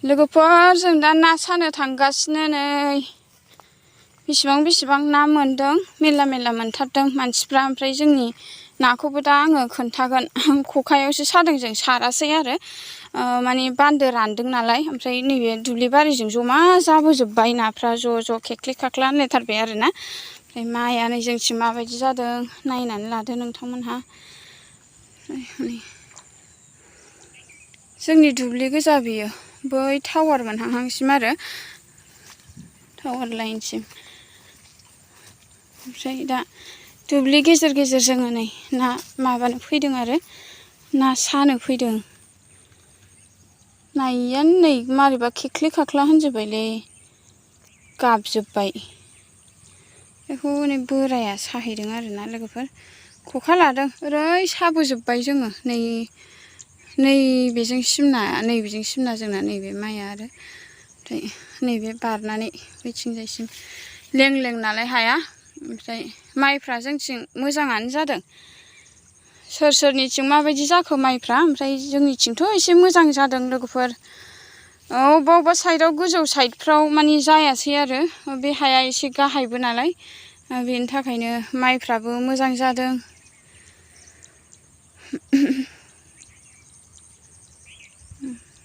लोगोफोर जों दा ना सानो थांगासिनो नै बेसेबां ना मोन्दों मेरला मोनथारदों मानसिफ्रा ओमफ्राय जोंनि नाखौबो दा आङो खोन्थागोन खखायावसो सादों जों सारासै आरो माने बान्दो रानदों नालाय ओमफ्राय नैबे दुब्लि बारिजों जमा जाबोजोब्बाय नाफ्रा ज' खेख्ले खाख्ला होनलायथारबाय आरो ना ओमफ्राय माइआ नै जोंथिं माबायदि जादों नायनानै लादो नोंथांमोनहा जोंनि दुब्लि गोजा बियो बै टावार मोनहांहांसिम आरो टावार लाइनसिम ओमफ्राय दा दुब्लि गेजेर जोङो नै ना माबानो फैदों आरो ना सानो फैदों नायानो नै मारैबा खेख्ले खाख्ला होनजोब्बायलै गाबजोब्बाय बेखौ नै बोराया साहैदों आरोना लोगोफोर खखा लादों ओरै साबोजोब्बाय जोङो नैबेजों सिमना जोंना नैबे माइआ आरो ओमफ्राय नैबे बारनानै बैथिंजायसिम लें नालाय हाया ओमफ्राय माइफ्रा जोंथिं मोजाङानो जादों सोरनिथिं माबायदि जाखो माइफ्रा ओमफ्राय जोंनिथिंथ' एसे मोजां जादों लोगोफोर अबेबा साइडआव गोजौ साइडफ्राव माने जायासै आरो बे हाया एसे गाहायबो नालाय बेनि थाखायनो माइफ्राबो मोजां जादों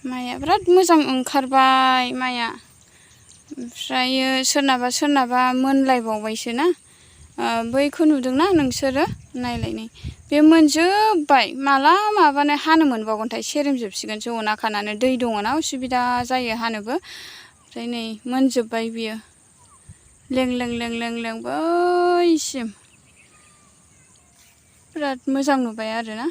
माइआ बिराद मोजां ओंखारबाय माइआ ओमफ्रायो सोरनाबा मोनलायबावबायसो ना बैखौ नुदोंना नोंसोरो नायलाय नै बे मोनजोब्बाय माला माबानो हानो मोनबावगोनथाय सेरेमजोबसिगोनसो अना खानानै दै दङना उसुबिदा जायो हानोबो ओमफ्राय नै मोनजोब्बाय बियो लें बैसिम बिराद मोजां नुबाय आरोना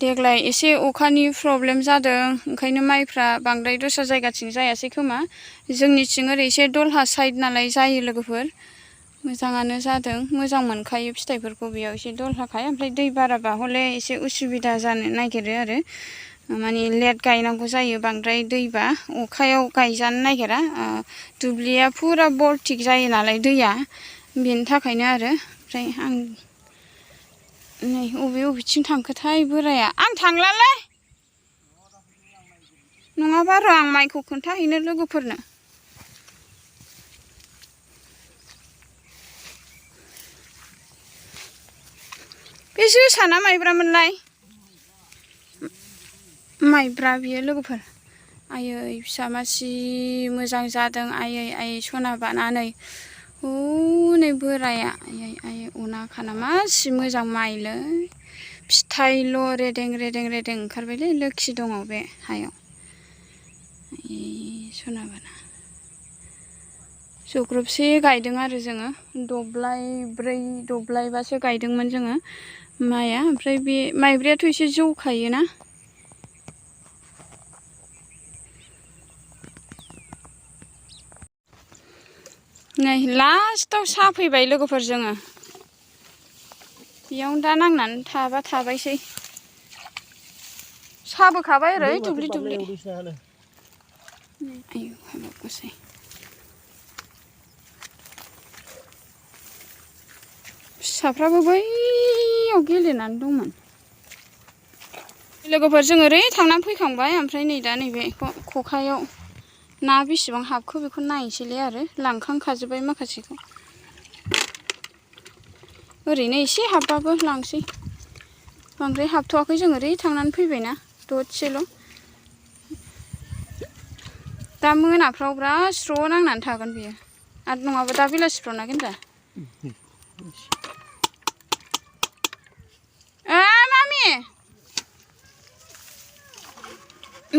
देग्लाय एसे अखानि प्रब्लेम जादों ओंखायनो माइफ्रा बांद्राय दस्रा जायगाथिं जायासै खोमा जोंनिथिं ओरै एसे दलहा साइड नालाय जायो लोगोफोर मोजाङानो जादों मोजां मोनखायो फिथाइफोरखौ बेयाव एसे दलहाखाय ओमफ्राय दै बाराबा हले एसे उसुबिदा जानो नागिरो आरो माने लेट गायनांगौ जायो बांद्राय दैबा अखायाव गायजानो नागिरा दुब्लिया फुरा बरथिक जायो नालाय दैया बेनि थाखायनो आरो ओमफ्राय आं नै अबेथिं थांखोथाय बोराया आं थांलालै नङाबा र' आं माइखौ खोन्थाहैनो लोगोफोरनो बे जोसाना माइब्रामोनलाय माइब्रा बियो लोगोफोर आयै फिसा मासि मोजां जादों आयै सना बानानै हनै बोराया आयै अना खाना मासि मोजां माइलै फिथाइल' रेदें ओंखारबायलै लोखि दङ बे हायाव सना बाना जग्रबसे गायदों आरो जोङो दब्लायबासो गायदोंमोन जोङो माइआ ओमफ्राय बे माइब्रायाथ' एसे जौखायोना नै लास्टाव साफैबाय लोगोफोर जोङो बेयावनो दा नांनानै थाबायसै साबोखाबाय ओरै दुब्लि आयु हाबाबसै फिसाफ्राबो बैयाव गेलेनानै दंमोन लोगोफोर जों ओरै थांनानै फैखांबाय ओमफ्राय नै दा नैबे खखायाव ना बेसेबां हाबखो बेखौ नायनोसैलै आरो लांखांखाजोब्बाय माखासेखौ ओरैनो एसे हाबबाबो लांसै बांद्राय हाबथ'वाखै जों ओरै थांनानै फैबायना दसेल' दा मोनाफ्राव बिराद स्र' नांनानै थागोन बियो आरो नङाबा दा बेलासिफ्राव ना गेन्द्रा मामि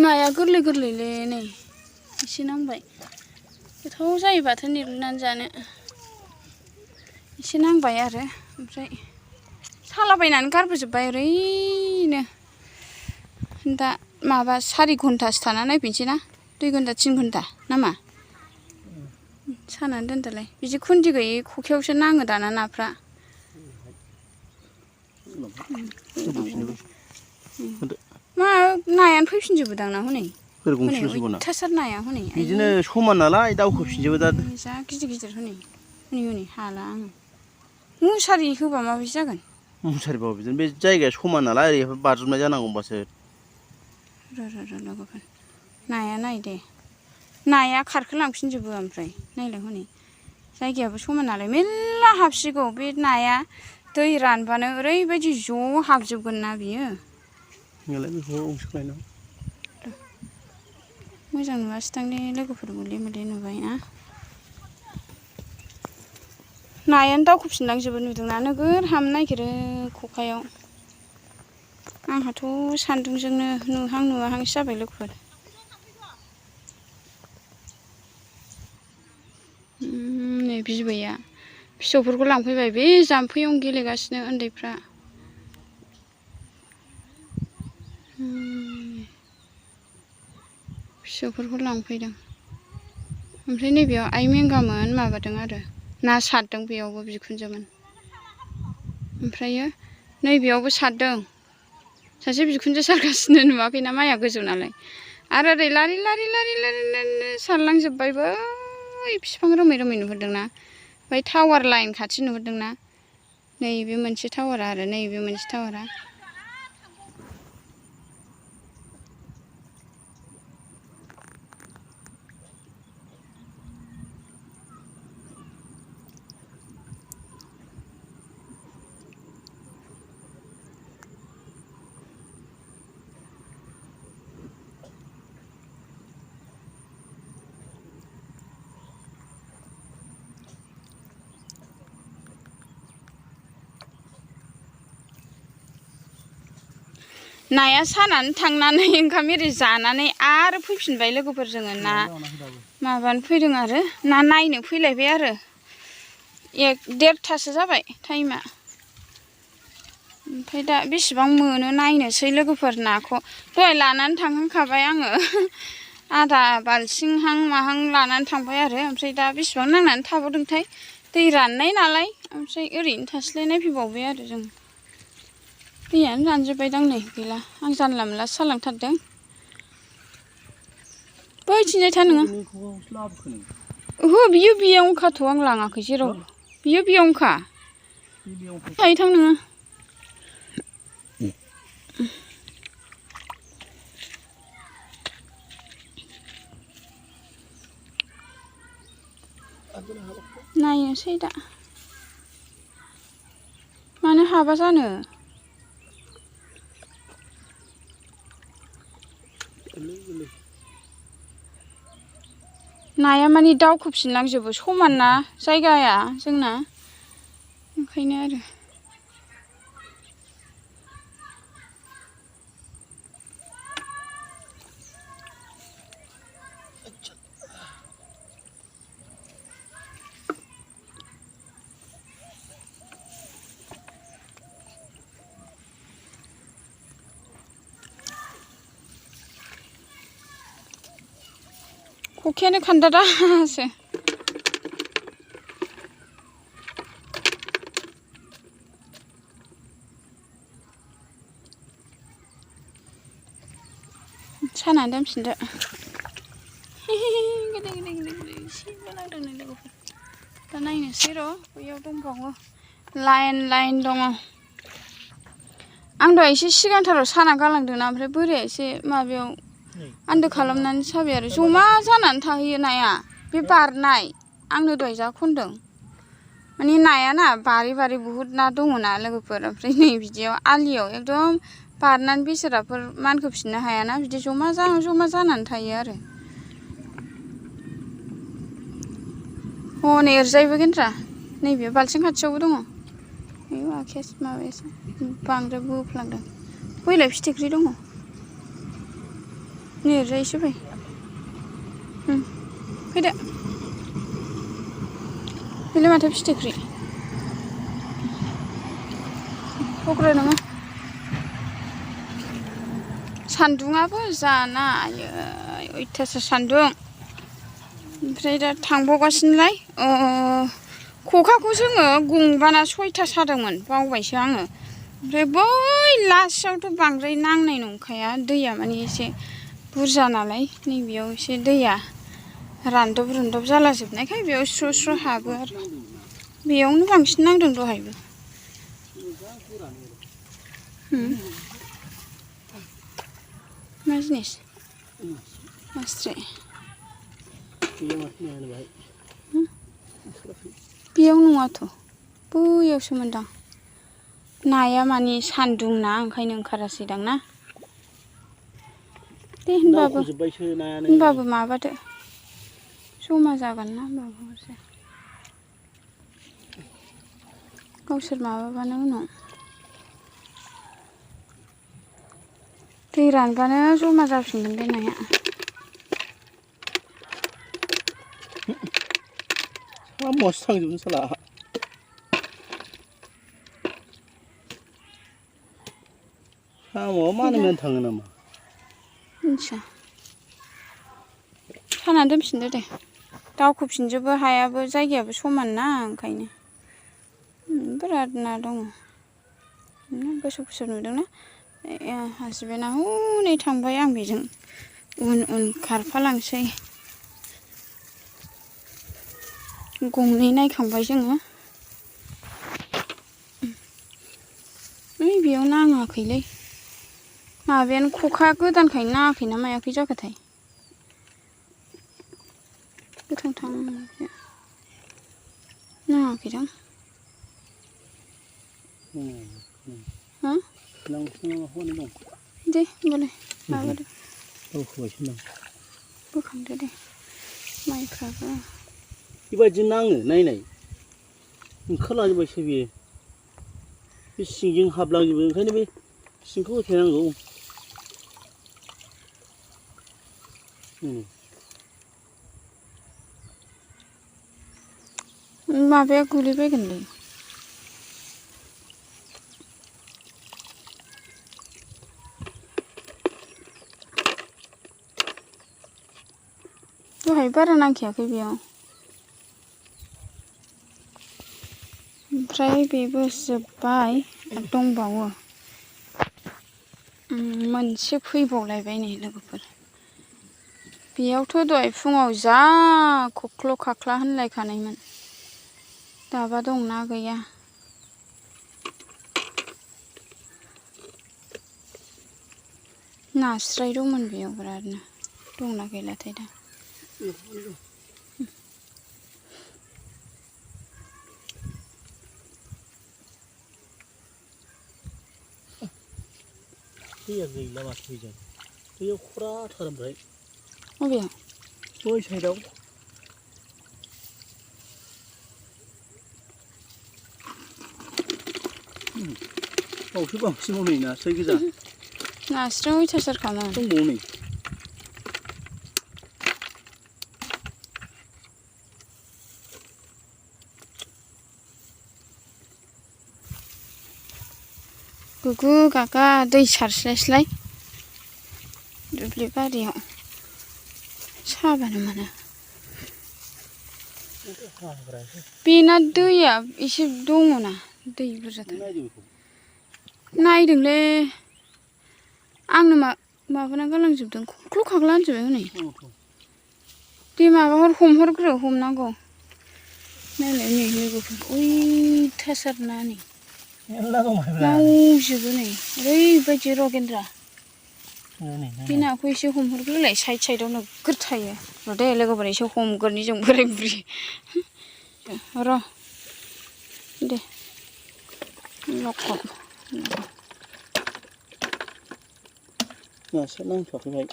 नाया गोरलैलै नै एसे नांबाय गोथाव जायो बाथोन देग्लिनानै जानो एसे नांबाय आरो ओमफ्राय सालाबायनानै गारबोजोब्बाय ओरैनो दा माबा 4 घन्टासो थाना नायफिनसै ना 2 घन्टा 3 घन्टा नामा सानानै दोनदोलाय बिदि खुन्दि गैयै खखायावसो नाङो दाना नाफ्रा मा नायानो फैफिनजोबो दां ना हनै अयथासार नाया हनै बिदिनो समान नालाय दावखोफिनजोबो दा जा गिदिर हनै हाला आङो मुसारि होबा माबायदि जागोन मुसारिबाबो बिदिनो बे जायगाया समान नालाय ओरैहाय बारजुमनाय जानांगौ होमबासो र' लोगोफोर नाया नाय दे नाया खारखोलांफिनजोबो ओमफ्राय नायलाय हनै जायगायाबो समान नालाय मेरला हाबसिगौ बे नाया दै रानबानो ओरैबायदि ज' हाबजोबगोन ना बियो नोंलाय बेखौ सोलायनांगौ मोजां नुवासै दांलै लोगोफोर मोले मोले नुबाय ना नायानो दावखोफिनलांजोबो नुदोंना नोगोर हाबनो नागिरो खखायाव आंहाथ' सान्दुंजोंनो नुहां नुवाहांसो जाबाय लोगोफोर नै बिबैया फिसौफोरखौ लांफैबाय बे जाम्फैयावनो गेलेगासिनो उन्दैफ्रा फिसौफोरखौ लांफैदों ओमफ्राय नैबेयाव आइ मेंगामोन माबादों आरो ना सारदों बेयावबो बिखुनजोमोन ओमफ्रायो नैबेयावबो सारदों सासे बिखुनजो सारगासिनो नुवाखैना माइया गोजौ नालाय आरो ओरै लारि लारि लारि लारि सारलांजोब्बाय बै बिफां रोमै रोमै नुहुरदोंना ओमफ्राय टावार लाइन खाथि नुहुरदोंना नैबे मोनसे टावारा आरो नैबे मोनसे टावारा नाया सानानै थांनानै ओंखाम एरि जानानै आरो फैफिनबाय लोगोफोर जोङो ना माबानो फैदों आरो ना नायनो फैलायबाय आरो 1:30 जाबाय टाइमा ओमफ्राय दा बेसेबां मोनो नायनोसै लोगोफोर नाखौ दहाय लानानै थांहांखाबाय आङो आधा बाल्थिंहां माहां लानानै थांबाय आरो ओमफ्राय दा बेसेबां नांनानै थाबावदोंथाय दै राननाय नालाय ओमफ्राय ओरैनो थास्लाय नायफैबावबाय आरो जों दैयानो रानजोब्बायदां नै गैला आं जानला मोनला सालांथारदों बैथिंजाय था नोङो ओहो बियो बेयावनोखाथ' आं लाङाखै जेरावबो बियो बेयावनोखा थायो थां नोङो नायनोसै दा मानो हाबा जानो नाया माने दावखोफिनलांजोबो समान ना जायगाया जोंना ओंखायनो आरो खखायानो खान्दादासो सानानै दोनफिनदो गोदै गोदै गोदै गोदै एसेबो नांदों नै लोगोफोर दा नायनोसै र' बैयाव दंबावो लाइन लाइन दङ आं दहाय एसे सिगांथाराव साना गालांदोंना ओमफ्राय बोराया एसे माबायाव आन्दो खालामनानै साबाय आरो जमा जानानै थाहैयो नाया बे बारनाय आंनो दहाय जा खनदों माने नाया ना बारि बारि बुहुद ना दङ ना लोगोफोर ओमफ्राय नै बिदियाव आलियाव एकदम बारनानै बेसेराफोर मानखोफिननो हायाना बिदि जमा जानानै थायो आरो हनै ओरैजायबो गेन्द्रा नैबे बाल्थिं खाथियावबो दङ आयौ आखायासो माबायासो बांद्राय बोफ्लांदों बैलाय फिथिख्रि दङ नै ओरैजाय एसे फै फैदो बेलाय माथो फिथिख्रि हग्रो नोङो सान्दुङाबो जाना आयै अयथासार सान्दुं ओमफ्राय दा थांबावगासिनोलाय खखाखौ जोङो गंबाना 6था सादोंमोन बावबायसो आङो ओमफ्राय बै लास्टआवथ' बांद्राय नांनाय नंखाया दैया माने एसे बुरजा नालाय नैबेयाव एसे दैया रानदब रुनदब जालाजोबनायखाय बेयाव स्र' स्र' हाबो आरो बेयावनो बांसिन नांदों दहायबो मा जिनिस नास्राय बेयो माथो नायानो बाहाय बेयाव नङाथ' बैयावसो मोनदां नाया मानि सान्दुं ना ओंखायनो ओंखारासैदां ना दे होनबाबो माबादो जमा जागोन ना होनबाबो गावसोर माबाबानो उनाव दै रानबानो जमा जाफिनगोन बे नाया साम'आसो थांजोबनो साला साम'आ मानो थाङो नामा मिथिया सानानै दोनफिनदो दे दावखोफिनजोबो हायाबो जायगायाबो समान ना ओंखायनो बिराद ना दङ गोसो गोसो नुदोंना हासबेन्डआ हनै थांबाय आं बेजों उन उन खारफालांसै गंनै नायखांबाय जोङो बेयाव नाङाखैलै माबायानो खखा गोदानखायनो नाङाखै ना मायाखै जाखोथाय गोथांथां नाङाखैदां हा दे होनबालाय माबादो बोखांदो दे माइफ्राबो बेबायदि नाङो नायनाय ओंखारलांजोबबायसो बेयो बे सिंजों हाबलांजोबो ओंखायनो बे सिंखौ होथेनांगौ माबाया गोलैबायगोनलै दहाय बारा नांखायाखै बेयाव ओमफ्राय बेबो जोब्बाय दंबावो मोनसे फैबावलायबाय नै लोगोफोर बेयावथ' दहाय फुङाव जा खख्ल' खाख्ला होनलायखानायमोन दाबा दंना गैया नास्राय दंमोन बेयाव बिरादनो दंना गैलाथाय दा दैया गैला माथो बेजों दैयाव खराथार ओमफ्राय बबेयाव बै साइडआव बावसो बांसिन हनै नास्राय गोजा नास्राय अयथासारखामोन दंबावो नै गुगु गागा दै सारस्लायस्लाय दुब्लि बारियाव साबानो मोनो बेना दैया एसे दङना दै बुरजाथार नायदोंलै आंनो माबाना गालांजोबदों खख्ल' खाख्ला होनजोबबाय हनै दे माबाहर हमहरग्रो हमनांगौ नायलाय नै लोगोफोर अयथासार ना नै मावजोबो नै ओरैबायदि रगेन्द्रा बे नाखौ एसे हमहरग्रोलाय साइड साइडआव नोगोर थायो र' दे लोगोफोर एसे हमगोरनि जों बोराय बुरि र' दे लखब नास्राय नांथ'वाखैहाय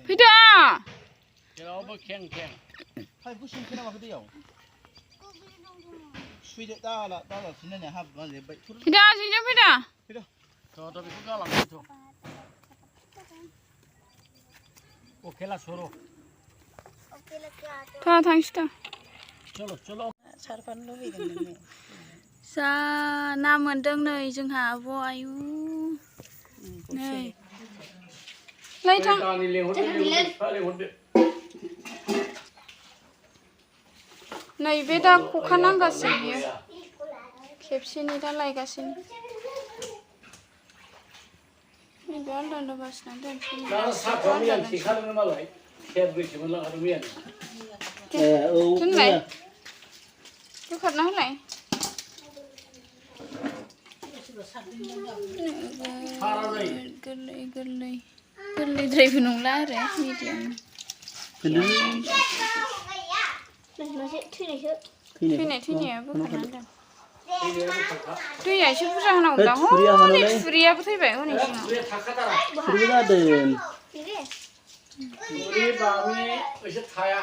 फैदो जेरावबो खें खें पाइपखौ सोंखो ना माखो दैयाव सुइदो दालासिनो नायनाय हाब्रुआ जोब्बाय फैदो जोंजों फैदो दा बेखौ गालांसैथ' अकेला सरो थांसै दा चलो चलो सारफानो लुबैदों नोङो जा ना मोनदों नै जोंहा आब' आयु नै लायथां नैबे दा खखा नांगासिनो बियो खेबसेनि दा लायगासिनो नैबे आलदा आलदा बासिनानै दोनसै दोनदो होलाय बोखारना होलाय सारा जायो गोरलै गोरलै गोरलैद्रायबो नंला आरो मिडियाम थैनाया बोखारना होदों दैया एसे बुरजा होनांगौ दा हनै खुरियाबो थैबाय हनै सिङाव खुरि जादों खुरि बामि एसे थाया